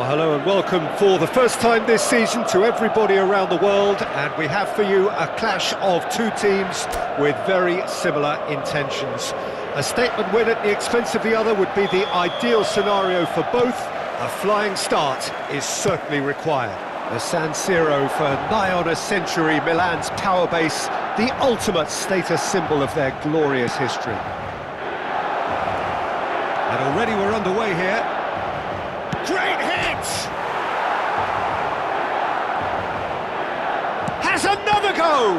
Well, hello and welcome for the first time this season to everybody around the world, and we have for you a clash of two teams with very similar intentions. A statement win at the expense of the other would be the ideal scenario for both. A flying start is certainly required. The San Siro for nigh on a century, Milan's power base, the ultimate status symbol of their glorious history. And already we're underway here. Great hit! Has another go!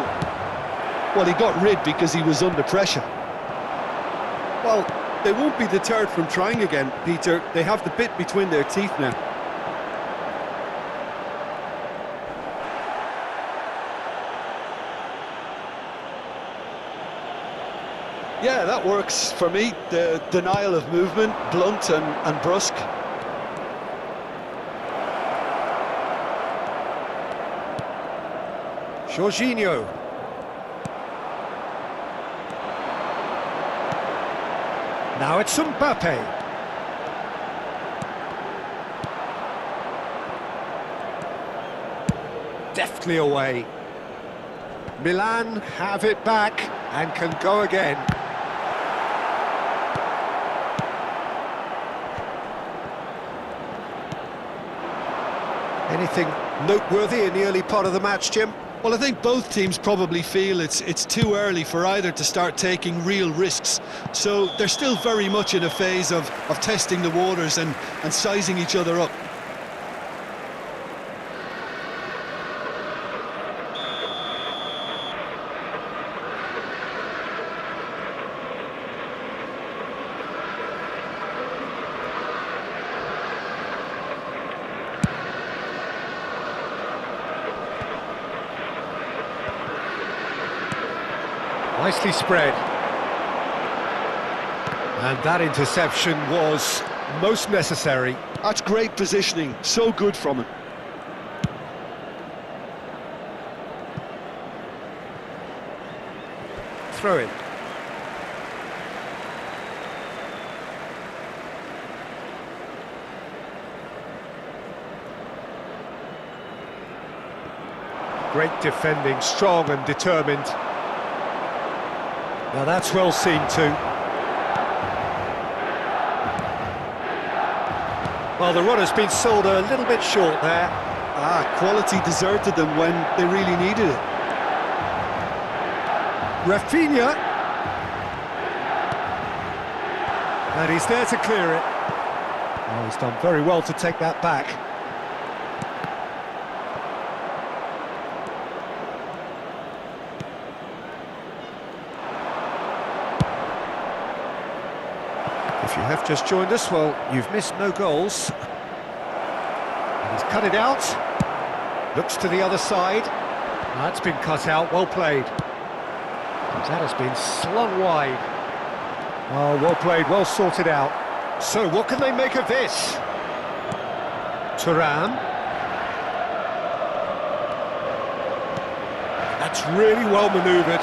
Well, he got rid because he was under pressure. Well, they won't be deterred from trying again, Peter. They have the bit between their teeth now. Yeah, that works for me. The denial of movement, blunt and brusque. Jorginho. Now it's Mbappe. Deftly away. Milan have it back and can go again. Anything noteworthy in the early part of the match, Jim? Well, I think both teams probably feel it's too early for either to start taking real risks. So they're still very much in a phase of testing the waters and sizing each other up. Nicely spread. And that interception was most necessary. That's great positioning, so good from him. Throw it. Great defending, strong and determined. Now that's well seen too. Well, the run has been sold a little bit short there. Quality deserted them when they really needed it. Rafinha. And he's there to clear it. Oh, he's done very well to take that back. If you have just joined us, well, you've missed no goals. And he's cut it out. Looks to the other side. That's been cut out, well played. That has been slung wide. Oh, well played, well sorted out. So, what can they make of this? Thuram. That's really well manoeuvred.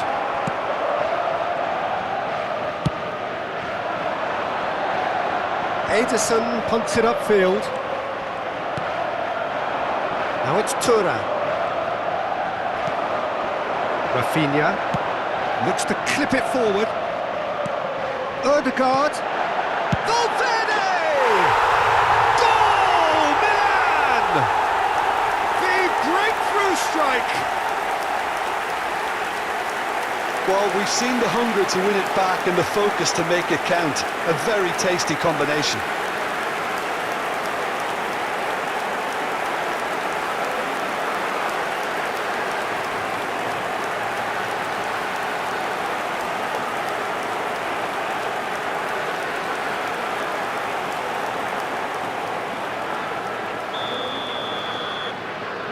Ederson punts it upfield. Now it's Thuram. Rafinha looks to clip it forward. Ødegaard. Valverde! Goal! Milan! The breakthrough strike! Well, we've seen the hunger to win it back and the focus to make it count. A very tasty combination.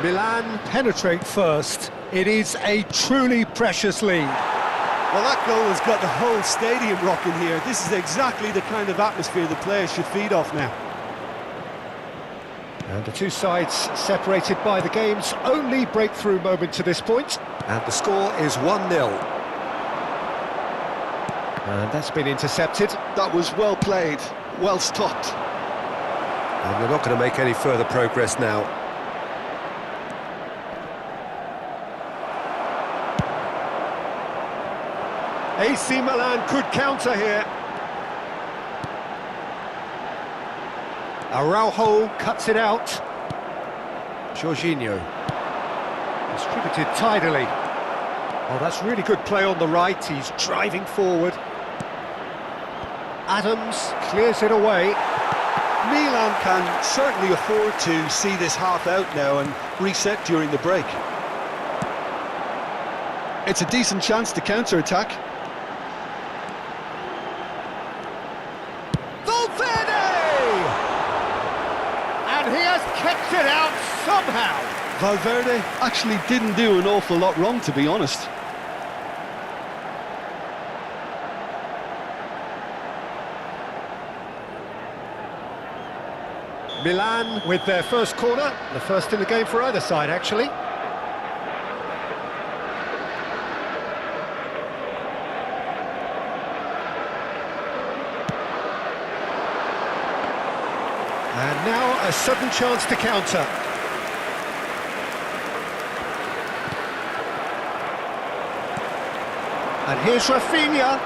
Milan penetrate first. It is a truly precious lead. Well, that goal has got the whole stadium rocking here. This is exactly the kind of atmosphere the players should feed off now. And the two sides separated by the game's only breakthrough moment to this point. And the score is 1-0. And that's been intercepted. That was well played, well stopped. And they're not going to make any further progress now. AC Milan could counter here. Araujo cuts it out. Jorginho. Distributed tidily. Oh, that's really good play on the right. He's driving forward. Adams clears it away. Milan can certainly afford to see this half out now and reset during the break. It's a decent chance to counter-attack. And he has kept it out somehow. Valverde actually didn't do an awful lot wrong, to be honest. Milan with their first corner, the first in the game for either side, actually. And now a sudden chance to counter. And here's Rafinha.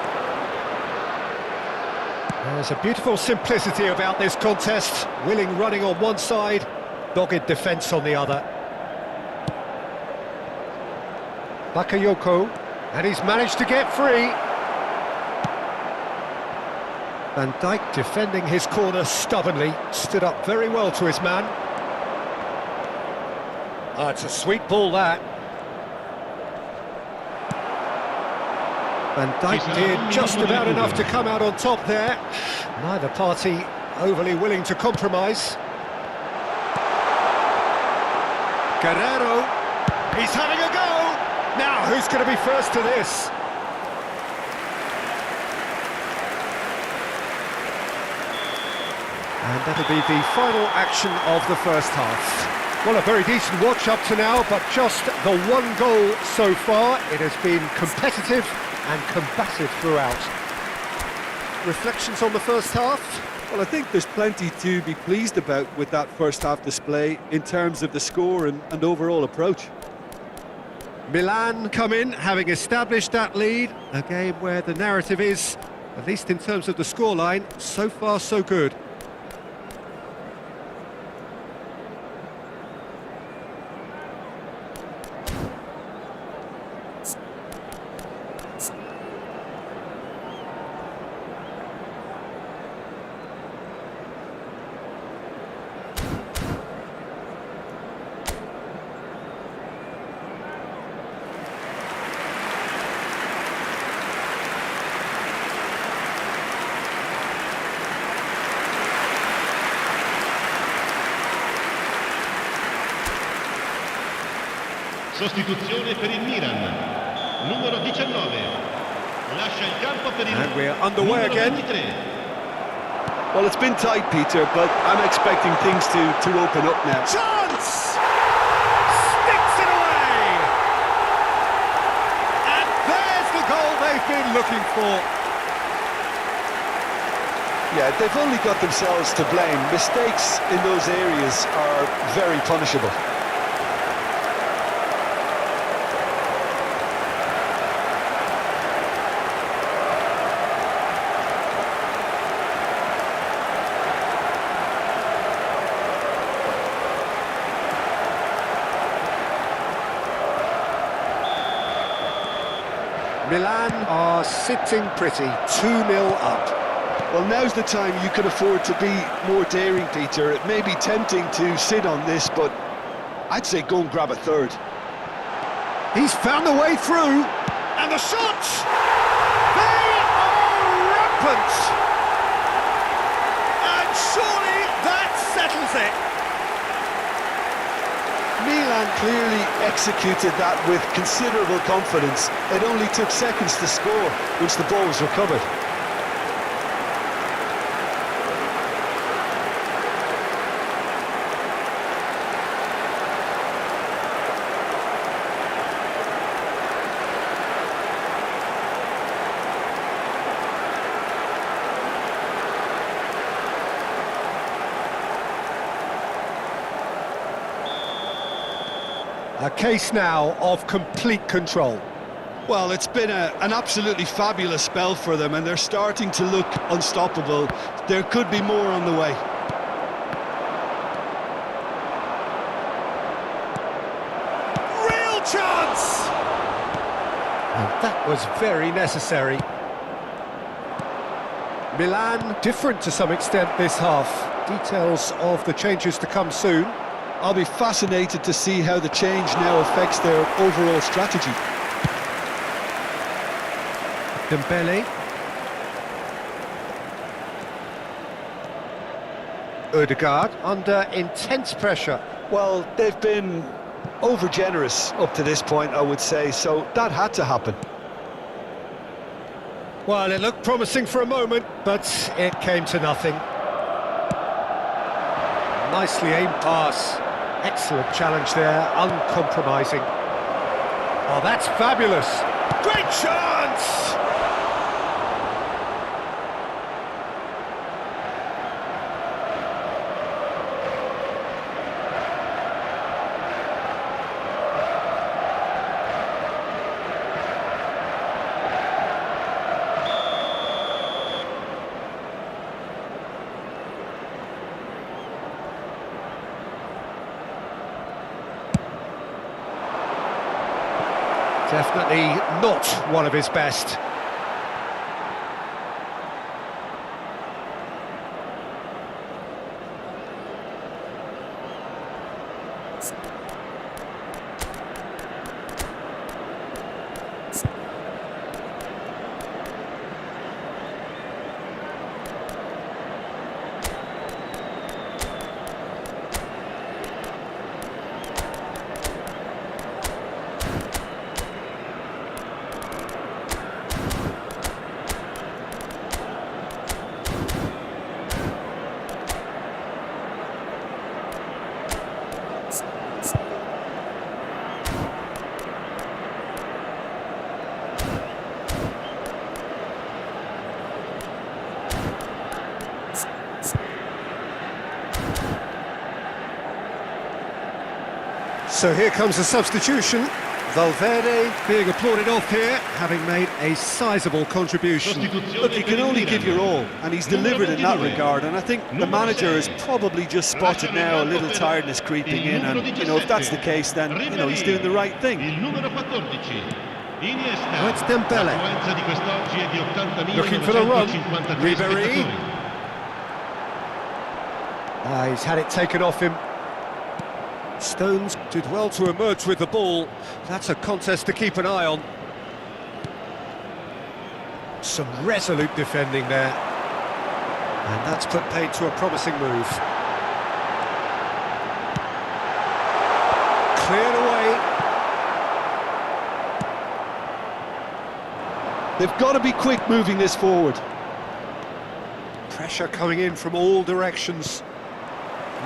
There's a beautiful simplicity about this contest. Willing running on one side, dogged defence on the other. Bakayoko, and he's managed to get free. Van Dijk defending his corner stubbornly, stood up very well to his man. Oh, it's a sweet ball, that. Van Dijk did just about enough to come out on top there. Neither party overly willing to compromise. Guerrero, he's having a go! Now, who's going to be first to this? And that'll be the final action of the first half. Well, a very decent watch up to now, but just the one goal so far. It has been competitive and combative throughout. Reflections on the first half? Well, I think there's plenty to be pleased about with that first half display in terms of the score and overall approach. Milan come in, having established that lead. A game where the narrative is, at least in terms of the scoreline, so far so good. Sostituzione per il Milan, numero 19, lascia il campo per il And we're underway again. 23. Well, it's been tight, Peter, but I'm expecting things to open up now. Chance! Sticks it away! And there's the goal they've been looking for. Yeah, they've only got themselves to blame. Mistakes in those areas are very punishable. Milan are sitting pretty, 2-0 up. Well, now's the time you can afford to be more daring, Peter. It may be tempting to sit on this, but I'd say go and grab a third. He's found a way through, and the shots! They are rampant! And surely that settles it. Milan clearly executed that with considerable confidence. It only took seconds to score once the ball was recovered. A case now of complete control. Well, it's been an absolutely fabulous spell for them, and they're starting to look unstoppable. There could be more on the way. Real chance! And that was very necessary. Milan, different to some extent this half. Details of the changes to come soon. I'll be fascinated to see how the change now affects their overall strategy. Dembele. Odegaard under intense pressure. Well, they've been over-generous up to this point, I would say, so that had to happen. Well, it looked promising for a moment, but it came to nothing. Nicely aimed pass. Excellent challenge there, uncompromising. Oh, that's fabulous. Great chance! Definitely not one of his best. So here comes a substitution. Valverde being applauded off here, having made a sizable contribution. Look, you can only give your all, and he's delivered in that regard, and I think the manager has probably just spotted now a little tiredness creeping in, and, you know, if that's the case, then, you know, he's doing the right thing. Oh, it's Dembele. Looking for the run. Ribéry. He's had it taken off him. Stones did well to emerge with the ball. That's a contest to keep an eye on. Some resolute defending there. And that's put paid to a promising move. Cleared away. They've got to be quick moving this forward. Pressure coming in from all directions.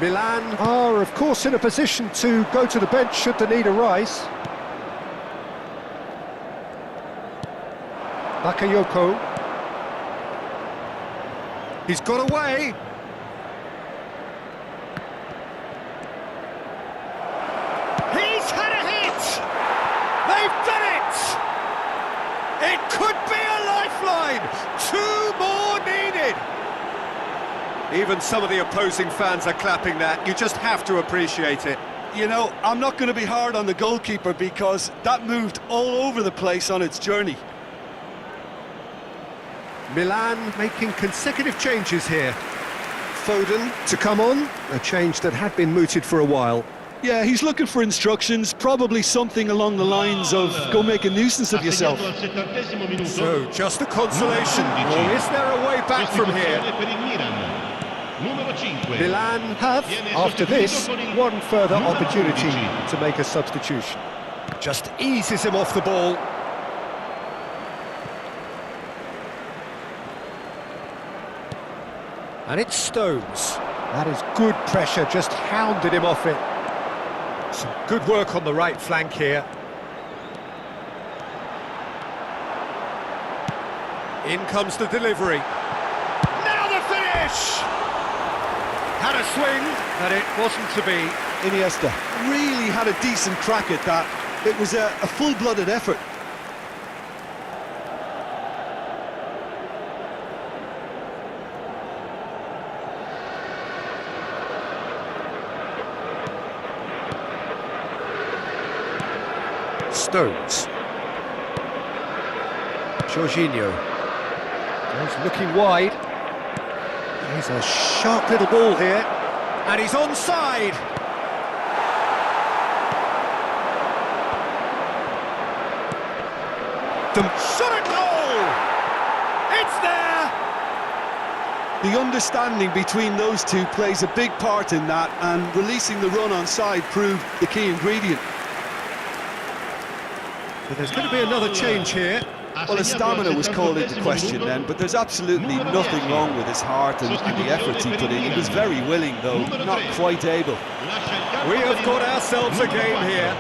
Milan are, of course, in a position to go to the bench should the need arise. Bakayoko. He's got away. He's had a hit! They've done it! It could be a lifeline! 2 more needed! Even some of the opposing fans are clapping that. You just have to appreciate it. You know, I'm not going to be hard on the goalkeeper because that moved all over the place on its journey. Milan making consecutive changes here. Foden to come on, a change that had been mooted for a while. Yeah, he's looking for instructions, probably something along the lines of go make a nuisance of yourself. So, just a consolation, or is there a way back from here? Milan have, after this, one further opportunity to make a substitution. Just eases him off the ball. And it's Stones. That is good pressure, just hounded him off it. Some good work on the right flank here. In comes the delivery. Now the finish! Had a swing, but it wasn't to be. Iniesta. Really had a decent crack at that. It was a full-blooded effort. Stones. Jorginho. He's looking wide. He's a sharp little ball here. And he's onside. Shot at goal! It's there! The understanding between those two plays a big part in that, and releasing the run onside proved the key ingredient. But there's going to be another change here. Well, his stamina was called into question then, but there's absolutely nothing wrong with his heart and the efforts he put in. He was very willing, though, not quite able. We have got ourselves a game here.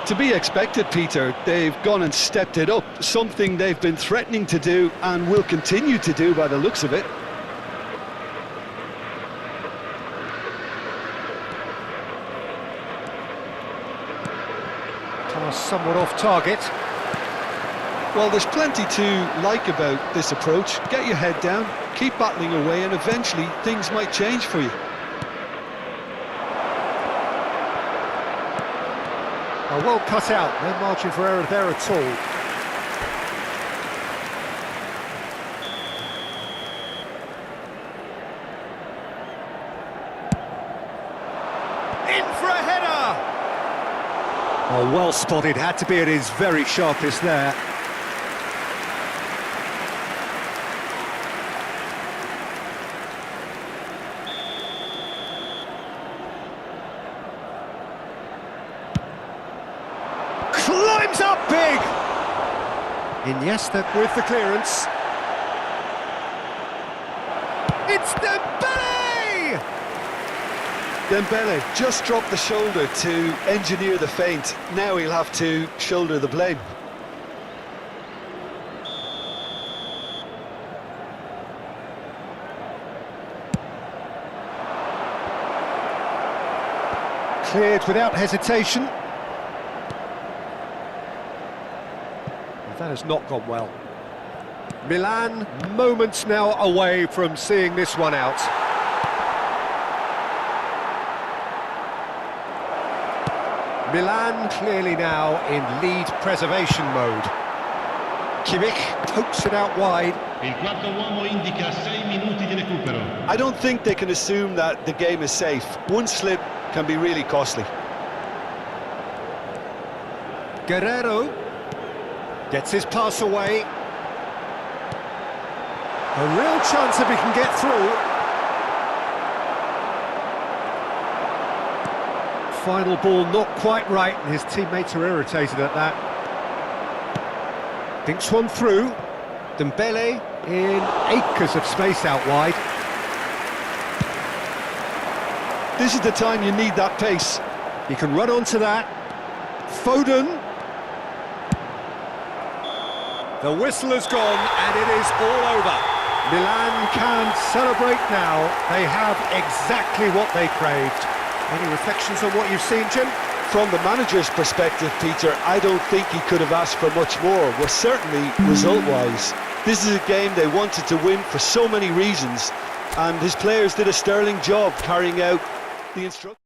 To be expected, Peter. They've gone and stepped it up, something they've been threatening to do and will continue to do by the looks of it. Pass somewhat off target. Well, there's plenty to like about this approach. Get your head down, keep battling away, and eventually things might change for you. Oh, well cut out, no margin for error there at all. In for a header! Oh, well spotted, had to be at his very sharpest there. Climbs up big! Iniesta with the clearance. It's Dembele! Dembele just dropped the shoulder to engineer the feint. Now he'll have to shoulder the blame. Cleared without hesitation. That has not gone well. Milan, moments now away from seeing this one out. Milan clearly now in lead preservation mode. Kimmich pokes it out wide. Il quarto uomo indica 6 minuti di recupero. I don't think they can assume that the game is safe. One slip can be really costly. Guerrero gets his pass away. A real chance if he can get through. Final ball not quite right, and his teammates are irritated at that. Thinks one through. Dembele in acres of space out wide. This is the time you need that pace. He can run onto that. Foden. The whistle has gone and it is all over. Milan can celebrate now. They have exactly what they craved. Any reflections on what you've seen, Jim? From the manager's perspective, Peter, I don't think he could have asked for much more. Well, certainly result-wise. This is a game they wanted to win for so many reasons, and his players did a sterling job carrying out the instructions.